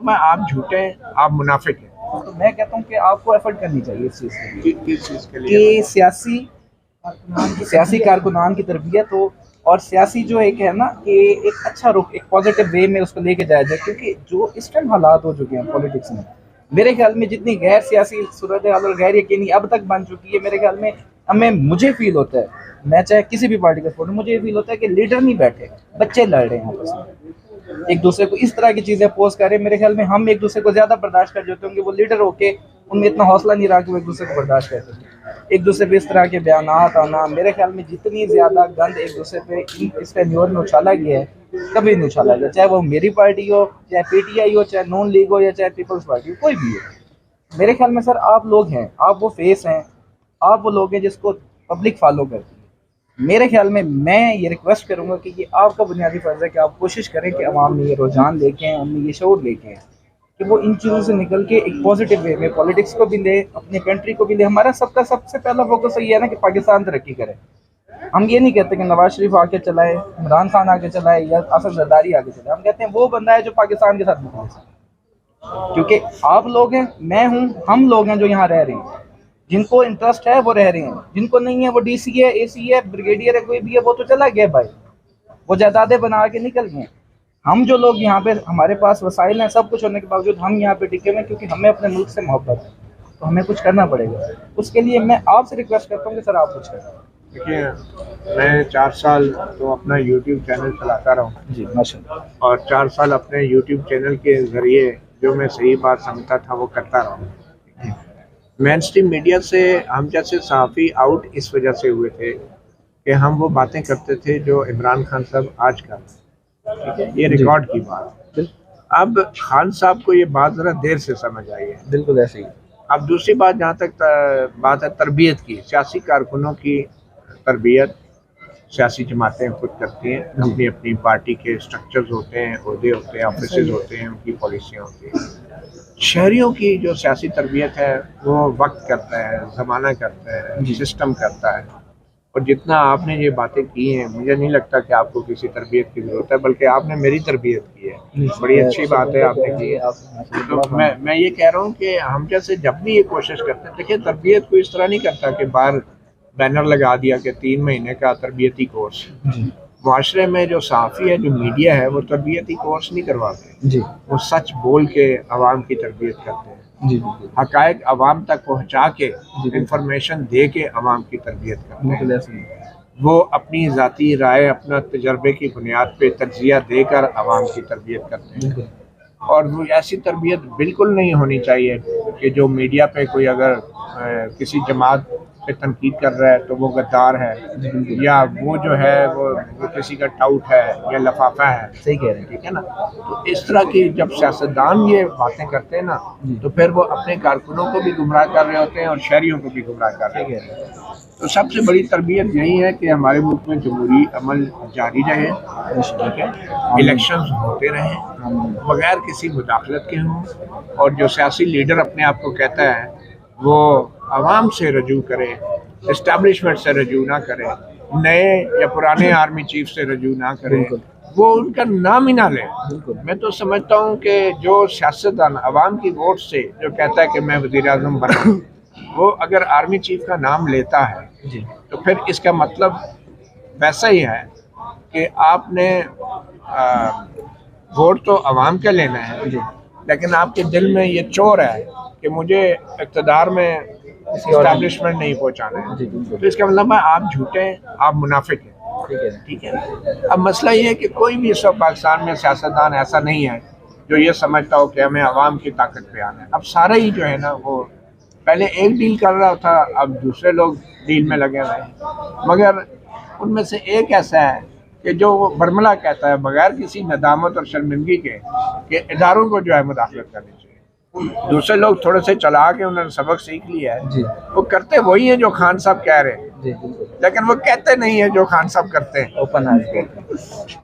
مطلب ہے آپ جھوٹے ہیں، آپ منافق ہیں. تو میں کہتا ہوں کہ آپ کو ایفرٹ کرنی چاہیے اس چیز کے لیے کس چیز کے لیے؟ کہ سیاسی کارکنان کی تربیت ہو، اور سیاسی جو ایک ہے نا کہ ایک اچھا رخ، ایک پازیٹیو وے میں اس کو لے کے جایا جائے. کیونکہ جو اس ٹائم حالات ہو چکے ہیں پولیٹکس میں، میرے خیال میں جتنی غیر سیاسی صورتحال اور غیر یقینی اب تک بن چکی ہے، میرے خیال میں مجھے فیل ہوتا ہے، میں چاہے کسی بھی پارٹی کا سپورٹ ہوں، مجھے یہ فیل ہوتا ہے کہ لیڈر نہیں بیٹھے، بچے لڑ رہے ہیں آپس میں، ایک دوسرے کو اس طرح کی چیزیں پوز کر رہے ہیں. میرے خیال میں ہم ایک دوسرے کو زیادہ برداشت کر جاتے ہوں گے، وہ لیڈر ہو کے ان میں اتنا حوصلہ نہیں رہا کہ وہ ایک دوسرے کو برداشت کرتے ہیں. ایک دوسرے پہ اس طرح کے بیانات آنا، میرے خیال میں جتنی زیادہ گند ایک دوسرے پہ اس ٹینیور میں اچھالا گیا ہے، کبھی نہیں اچھالا گیا، چاہے وہ میری پارٹی ہو، چاہے پی ٹی آئی ہو، چاہے نون لیگ ہو، یا چاہے پیپلز پارٹی ہو، کوئی بھی ہو. میرے خیال میں سر آپ لوگ ہیں، آپ وہ فیس ہیں، آپ وہ لوگ ہیں جس کو پبلک فالو کرتی ہے. میرے خیال میں یہ ریکویسٹ کروں گا کہ یہ آپ کا بنیادی فرض ہے کہ آپ کوشش کریں کہ عوام میں یہ رجحان لے کے، ان میں یہ شعور لے کے کہ وہ ان چیزوں سے نکل کے ایک پازیٹیو وے میں پولیٹکس کو بھی لے، اپنے کنٹری کو بھی لے. ہمارا سب کا سب سے پہلا فوکس یہ ہے نا کہ پاکستان ترقی کرے. ہم یہ نہیں کہتے کہ نواز شریف آگے چلائے، عمران خان آگے چلائے، یا اسد زرداری آگے چلائے. ہم کہتے ہیں وہ بندہ ہے جو پاکستان کے ساتھ مخلص ہے. کیونکہ آپ لوگ ہیں، میں ہوں، ہم لوگ ہیں جو یہاں رہ رہے ہیں. جن کو انٹرسٹ ہے وہ رہ رہے ہیں، جن کو نہیں ہے وہ ڈی سی ہے، اے سی ہے، بریگیڈیئر ہے، کوئی بھی ہے، وہ تو چلا گیا بھائی، وہ جائیدادیں بنا کے نکل گئے. ہم جو لوگ یہاں پہ، ہمارے پاس وسائل ہیں، سب کچھ ہونے کے باوجود ہم یہاں پہ ٹکے ہوئے ہیں کیونکہ ہمیں اپنے ملک سے محبت ہے. تو ہمیں کچھ کرنا پڑے گا. اس کے لیے میں آپ سے ریکویسٹ کرتا ہوں کہ سر آپ کچھ کریں. دیکھیے میں 4 سال تو اپنا یوٹیوب چینل چلاتا رہا ہوں جی ماشاء اللہ. اور 4 سال اپنے یوٹیوب چینل کے ذریعے جو میں صحیح بات سمجھتا تھا وہ کرتا رہا ہوں. مین اسٹریم میڈیا سے ہم جیسے صحافی آؤٹ اس وجہ سے ہوئے تھے کہ ہم وہ باتیں کرتے تھے جو عمران خان صاحب آج کر رہے ہیں. ٹھیک ہے، یہ ریکارڈ کی بات. اب خان صاحب کو یہ بات ذرا دیر سے سمجھ آئی ہے. بالکل ایسے ہی. اب دوسری بات، جہاں تک بات ہے تربیت کی، سیاسی کارکنوں کی تربیت سیاسی جماعتیں خود کرتی ہیں. اپنی اپنی پارٹی کے سٹرکچرز ہوتے ہیں، عہدے ہوتے ہیں، آفیسز ہوتے ہیں، ان کی پالیسیاں ہوتی ہیں. شہریوں کی جو سیاسی تربیت ہے وہ وقت کرتا ہے، زمانہ کرتا ہے، سسٹم کرتا ہے. اور جتنا آپ نے یہ باتیں کی ہیں، مجھے نہیں لگتا کہ آپ کو کسی تربیت کی ضرورت ہے، بلکہ آپ نے میری تربیت کی ہے. بڑی اچھی بات ہے آپ نے کی ہے. تو میں یہ کہہ رہا ہوں کہ ہم جیسے جب بھی یہ کوشش کرتے ہیں، دیکھیں تربیت کو اس طرح نہیں کرتا کہ باہر بینر لگا دیا کہ 3 مہینے کا تربیتی کورس. معاشرے میں جو صحافی ہے، جو میڈیا ہے، وہ تربیتی کورس نہیں کرواتے. وہ سچ بول کے عوام کی تربیت کرتے ہیں. حقائق عوام تک پہنچا کے، انفارمیشن دے کے عوام کی تربیت کرتے ہیں. وہ اپنی ذاتی رائے، اپنا تجربے کی بنیاد پہ تجزیہ دے کر عوام کی تربیت کرتے ہیں. اور وہ ایسی تربیت بالکل نہیں ہونی چاہیے کہ جو میڈیا پہ کوئی اگر کسی جماعت پہ تنقید کر رہا ہے تو وہ غدار ہے، یا وہ جو ہے وہ کسی کا ٹاؤٹ ہے یا لفافہ ہے. صحیح کہہ رہے ہیں. ٹھیک ہے نا. تو اس طرح کی جب سیاستدان یہ باتیں کرتے ہیں نا، تو پھر وہ اپنے کارکنوں کو بھی گمراہ کر رہے ہوتے ہیں اور شہریوں کو بھی گمراہ کر رہے ہوتے ہیں. تو سب سے بڑی تربیت یہی ہے کہ ہمارے ملک میں جمہوری عمل جاری رہے. ٹھیک ہے، الیکشنز ہوتے رہیں بغیر کسی مداخلت کے ہوں، اور جو سیاسی لیڈر اپنے آپ کو کہتا ہے وہ عوام سے رجوع کرے، اسٹیبلشمنٹ سے رجوع نہ کرے، نئے یا پرانے آرمی چیف سے رجوع نہ کرے، وہ ان کا نام ہی نہ لے. میں تو سمجھتا ہوں کہ جو سیاستدان عوام کی ووٹ سے جو کہتا ہے کہ میں وزیر اعظم بنوں، وہ اگر آرمی چیف کا نام لیتا ہے تو پھر اس کا مطلب ویسا ہی ہے کہ آپ نے ووٹ تو عوام کا لینا ہے، لیکن آپ کے دل میں یہ چور ہے کہ مجھے اقتدار میں اسٹیبلشمنٹ نہیں پہنچانا ہے. تو اس کا مطلب ہے آپ جھوٹے ہیں، آپ منافق ہیں. ٹھیک ہے. اب مسئلہ یہ ہے کہ کوئی بھی اس وقت پاکستان میں سیاستدان ایسا نہیں ہے جو یہ سمجھتا ہو کہ ہمیں عوام کی طاقت پہ آنا ہے. اب سارا ہی جو ہے نا، وہ پہلے ایک ڈیل کر رہا تھا، اب دوسرے لوگ ڈیل میں لگے ہوئے ہیں. مگر ان میں سے ایک ایسا ہے کہ جو وہ برملا کہتا ہے بغیر کسی ندامت اور شرمندگی کے کہ اداروں کو جو ہے مداخلت کرنی چاہیے. دوسرے لوگ تھوڑے سے چلا کے انہوں نے سبق سیکھ لیا ہے. وہ کرتے وہی ہیں جو خان صاحب کہہ رہے ہیں، لیکن وہ کہتے نہیں ہیں جو خان صاحب کرتے ہیں.